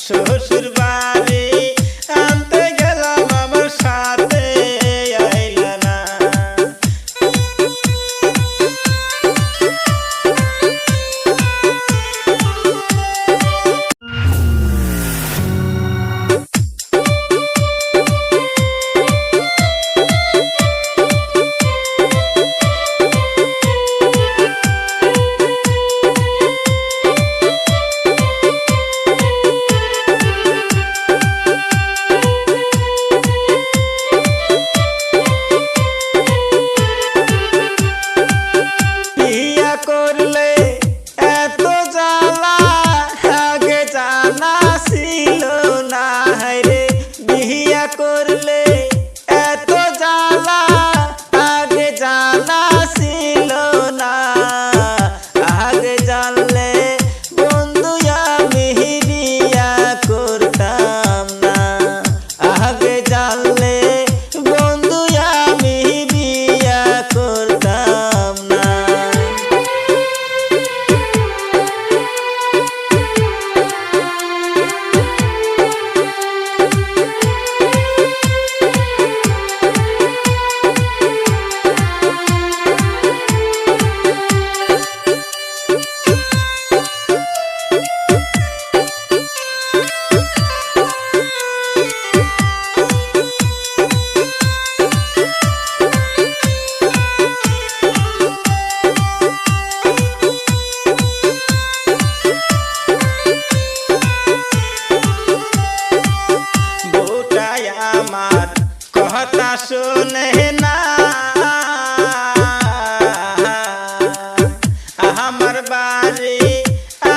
শ্বশুর বাড়ি আনতে গেলাম আমার সাথে আইলা না। করলে এত জ্বালা আগে জানা ছিল না রে, বিয়া করলে এত জ্বালা আগে জানা ছিল না। আগে জানলে বন্ধু আমি বিয়া করতাম না। আগে জানলে বন্ধু আমি বিয়া করতাম না। আমার কথা শুনে না, আমার বাড়ি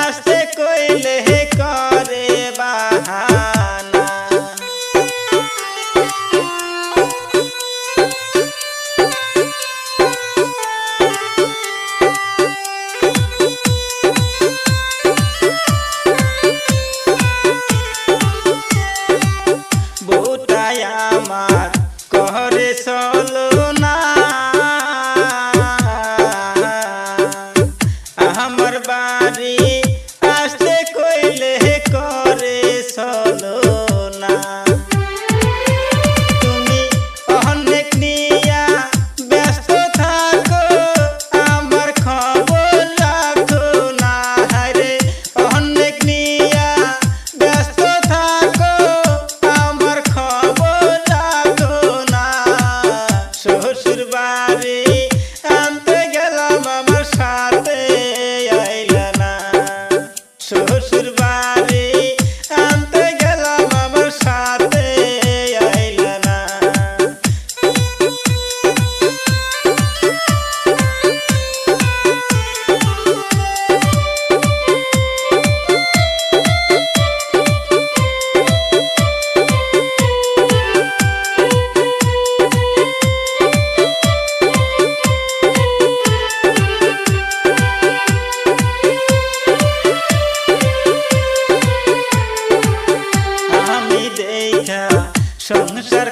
আসতে কইলে করে বাহানা। বউটাই আমার ঘরে চলো না, আমার বাড়ি আসতে কইলে করে চলো না। তুমি অনেক নিয়া ব্যস্ত থাকো, আমার খবর রাখো না রে। অনেক নিয়া ব্যস্ত থাকো, আমার খবর রাখো না। শ্বশুর বাড়ি আনতে গেলাম আমার সাথে আইলা না। শ্বশুর বাড়ি আনতে গেলাম আমার সাথে আইলা না। সংসার